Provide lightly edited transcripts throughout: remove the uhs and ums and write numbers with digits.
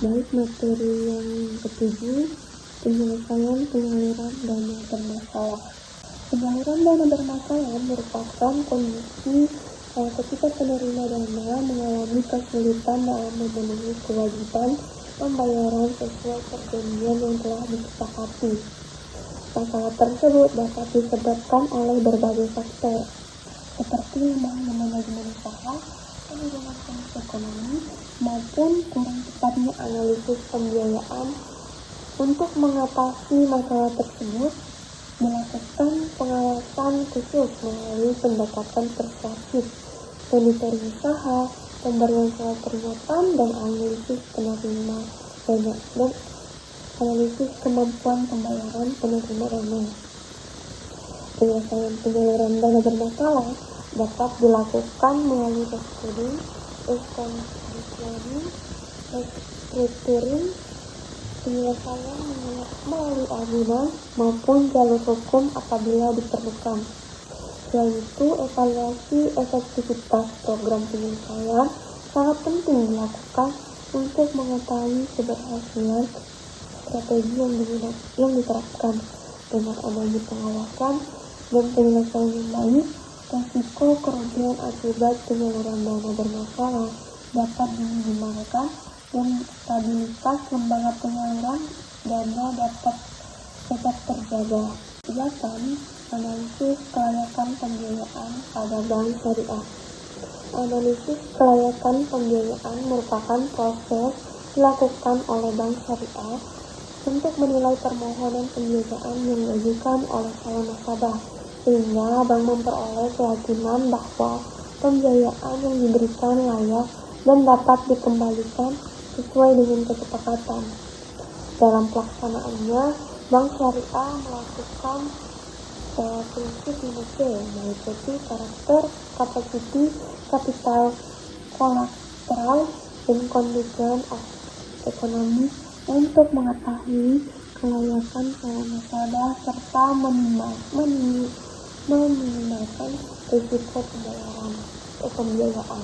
Baik materi yang ketujuh, penyelesaian penyaluran dana bermasalah. Penyaluran dana bermasalah merupakan kondisi ketika penerima dana mengalami kesulitan dalam memenuhi kewajiban pembayaran sesuai perjanjian yang telah disepakati. Masalah tersebut dapat disebabkan oleh berbagai faktor, seperti lemahnya manajemen usaha, penurunan kondisi ekonomi, maupun kurang tepatnya analisis pembiayaan. Untuk mengatasi masalah tersebut, dilakukan pengawasan khusus melalui pendekatan persuasif, monitoring usaha, pemberian surat peringatan, dan analisis penerima dana dan analisis kemampuan pembayaran penerima dana. Penyelesaian penyaluran dana bermasalah dapat dilakukan melalui restructuring, penyelesaian melalui agunan maupun jalur hukum apabila diperlukan. Selain itu, evaluasi efektivitas program penyelesaian sangat penting dilakukan untuk mengetahui keberhasilan strategi yang diterapkan. Dengan adanya pengawasan dan penyelesaian yang baik, risiko kerugian akibat penyaluran dana bermasalah dapat diminimalkan dan stabilitas lembaga penyaluran dana dapat tetap terjaga. 8. Analisis kelayakan pembiayaan pada bank syariah. Analisis kelayakan pembiayaan merupakan proses dilakukan oleh bank syariah untuk menilai permohonan pembiayaan yang diajukan oleh calon nasabah, sehingga bank memperoleh keyakinan bahwa pembiayaan yang diberikan layak dan dapat dikembalikan sesuai dengan kesepakatan. Dalam pelaksanaannya, bank syariah melakukan prinsip 5C, meliputi karakter, kapasiti, kapital, kolateral, dan condition of ekonomi untuk mengetahui kelayakan calon nasabah serta meminimalkan risiko pembiayaan.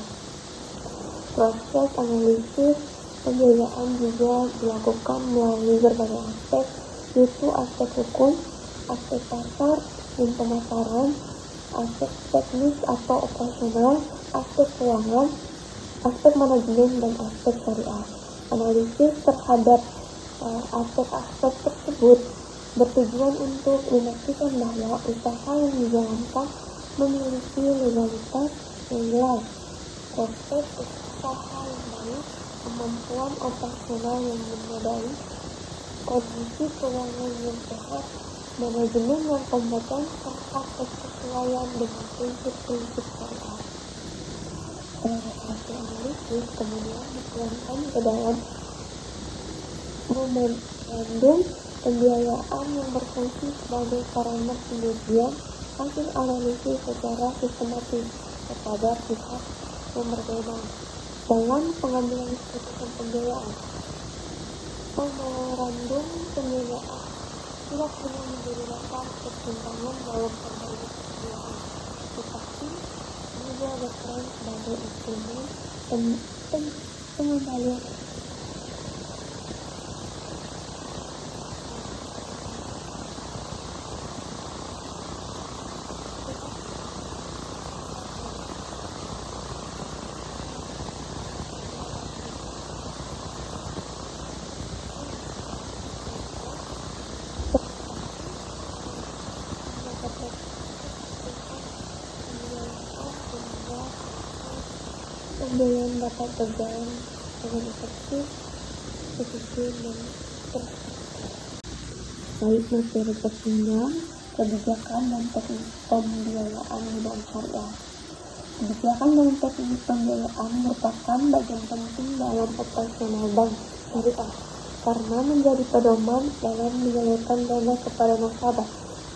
Proses analisis pembiayaan juga dilakukan melalui berbagai aspek, yaitu aspek hukum, aspek pasar dan pemasaran, aspek teknis atau operasional, aspek keuangan, aspek manajemen, dan aspek syariah. Analisis terhadap aspek-aspek tersebut bertujuan untuk memastikan bahwa usaha yang dijalankan memiliki legalitas yang jelas, proses usaha yang baik, kemampuan operasional yang memadai, kondisi keuangan yang sehat, manajemen yang kompeten, serta kesesuaian dengan prinsip-prinsip syariah. Hasil analisis kemudian dituangkan ke dalam memorandum pembiayaan yang berfungsi sebagai sarana penyajian hasil analisis secara sistematis kepada pihak yang berbeda dalam pengambilan keputusan pembiayaan. Memorandum pembiayaan tidak hanya menjadi dasar pertimbangan dalam pembayaran pembiayaan, tetapi juga berperan sebagai instrumen pengembalian pembiayaan dapat berjalan dengan efektif, efisien, dan terstruktur. Baik materi pertanyaan, kebijakan dan teknik pembiayaan di bank syariah. Kebijakan dan teknik pembiayaan merupakan bagian penting dalam operasional bank syariah karena menjadi pedoman dalam menyalurkan dana kepada nasabah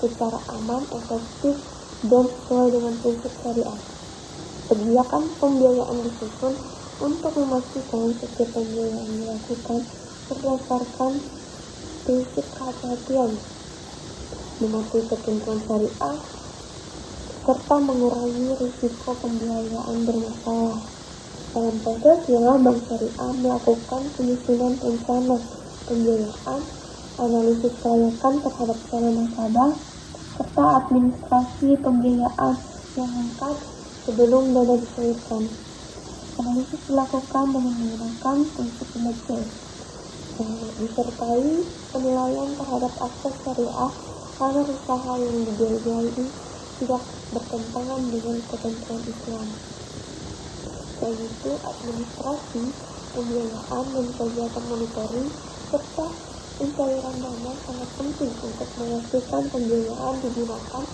secara aman, efektif, dan sesuai dengan prinsip syariah. Kebijakan pembiayaan disusun untuk memastikan setiap pembiayaan dilakukan berdasarkan prinsip kehati-hatian, mematuhi ketentuan syariah, serta mengurangi risiko pembiayaan bermasalah. Dalam prosesnya, Bank Syariah melakukan penyusunan rencana pembiayaan, analisis kelayakan terhadap calon nasabah, serta administrasi pembiayaan yang lengkap sebelum dana dicairkan. Analisis dilakukan dengan menggunakan prinsip Mackey, disertai penilaian terhadap aspek syariah karena usaha yang dibiayai tidak bertentangan dengan ketentuan Islam. Selain itu, administrasi pembiayaan dan kegiatan monitoring serta pencairan dana sangat penting untuk memastikan pembiayaan digunakan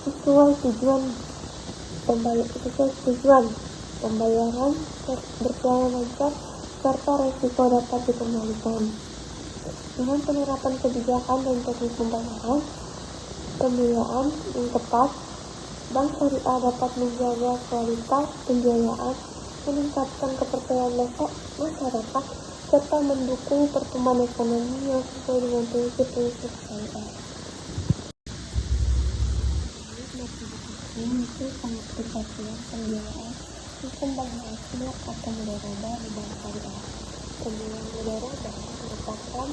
sesuai tujuan pembayaran berjalan lancar serta resiko dapat dikendalikan. Dengan penerapan kebijakan dan teknik pembiayaan yang tepat, Bank Syariah dapat menjaga kualitas pembiayaan, meningkatkan kepercayaan masyarakat, serta mendukung pertumbuhan ekonomi yang sesuai dengan prinsip-prinsip syariah. Itu pengaplikasian pembiayaan sistem bank Asliak atau mudharabah di Bank Syariah. Pembiayaan mudharabah merupakan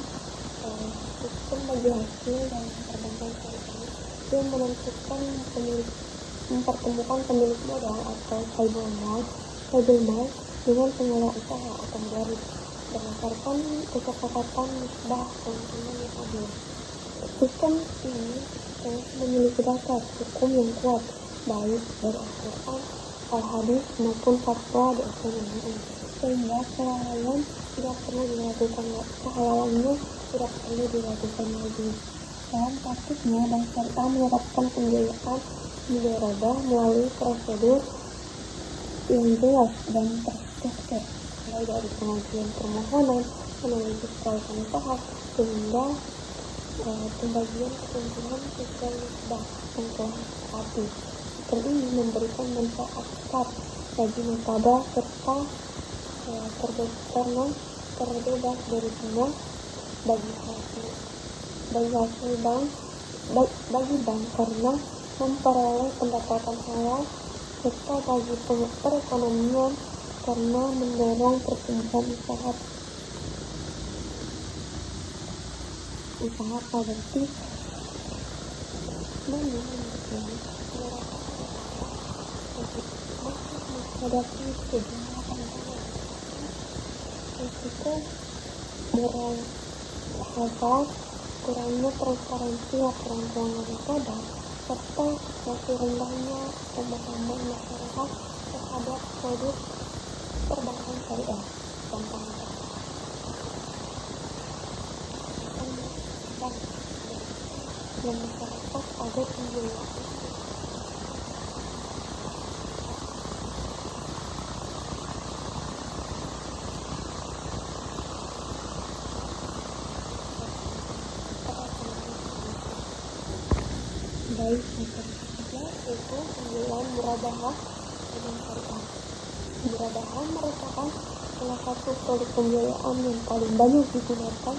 sistem bagi hasil dalam perbankan syariah yang menentukan mempertemukan pemilik modal atau sahibul mal dengan pengelola usaha atau mudarib berdasarkan kesepakatan nisbah keuntungan yang adil. Sistem ini memiliki dasar hukum yang kuat baik dari Al-Quran, Al-Hadis maupun fatwa di ekonomi, sehingga kelalaian tidak perlu dilakukan lagi. Dalam praktiknya, Bank Syariah menerapkan pembiayaan mudharabah melalui prosedur yang jelas dan terstruktur, mulai dari pengajuan permohonan, analisis kelayakan usaha, sehingga pembagian keuntungan sesuai nisbah yang telah disepakati. Sistem ini memberikan manfaat besar bagi nasabah serta terbebas dari bunga bagi bank karena memperoleh pendapatan halal, serta bagi perekonomian karena mendorong pertumbuhan usaha produktif. Namun menghadapi sejumlah tantangan, risiko moral hazard, kurangnya transparansi laporan keuangan nasabah, serta masih rendahnya pemahaman masyarakat terhadap produk perbankan syariah. Contohnya dan masyarakat agar pembiayaan baik masyarakat, yaitu pembiayaan murabahah dengan syariah. Murabahah merupakan salah satu produk pembiayaan yang paling banyak digunakan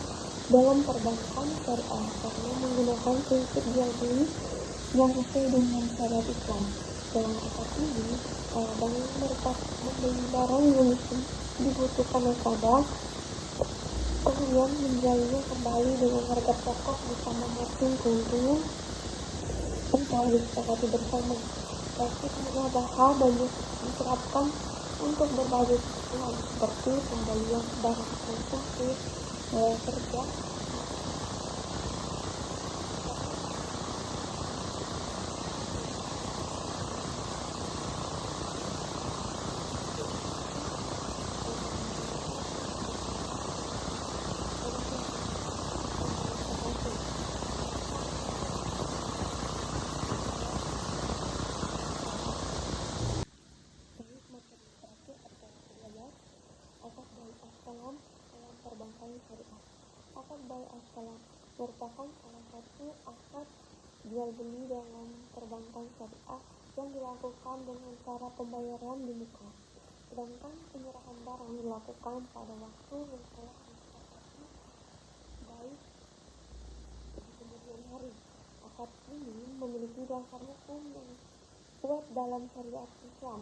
dalam perbankan syariah karena menggunakan prinsip jual beli yang sesuai dengan syariat Islam. Dalam konteks ini, bank membeli barang yang dibutuhkan nasabah, kemudian menjualnya kembali dengan harga pokok bersama margin keuntungan yang telah disepakati bersama. Praktik murabahah banyak diterapkan untuk berbagai kebutuhan seperti pembelian barang konsumsi, kerja, Akad bai as-salam merupakan salah satu akad jual beli dalam perbankan syariah yang dilakukan dengan cara pembayaran di muka, sedangkan penyerahan barang dilakukan pada waktu yang telah disepakati baik di kemudian hari. Akad ini memiliki dasar hukum yang kuat dalam syariat Islam,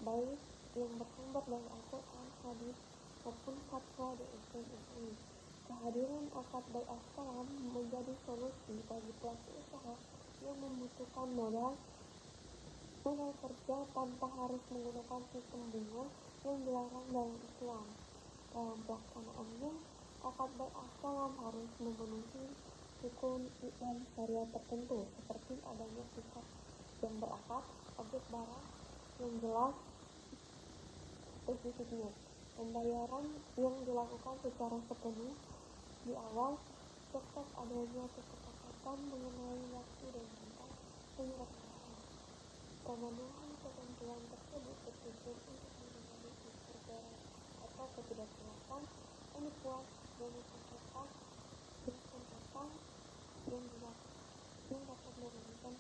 baik yang bersumber dari Al-Quran, hadis, maupun fatwa dari MUI. Kehadiran akad bai'ah salam menjadi solusi bagi pelaku usaha yang membutuhkan modal kerja tanpa harus menggunakan sistem bunga yang dilarang dalam Islam. Dalam pelaksanaannya, akad bai'ah salam harus memenuhi hukum dan syariat tertentu, seperti adanya sikap yang berakad, objek barang yang jelas spesifiknya, pembayaran yang dilakukan secara sepenuh di awal, serta adanya kesepakatan mengenai waktu dan tempat penyelenggaraan. Pemenuhan ketentuan tersebut bertujuan untuk menghindari keterlibatan atau ketidakjelasan, penipuan, dan kesempatan yang dapat merugikan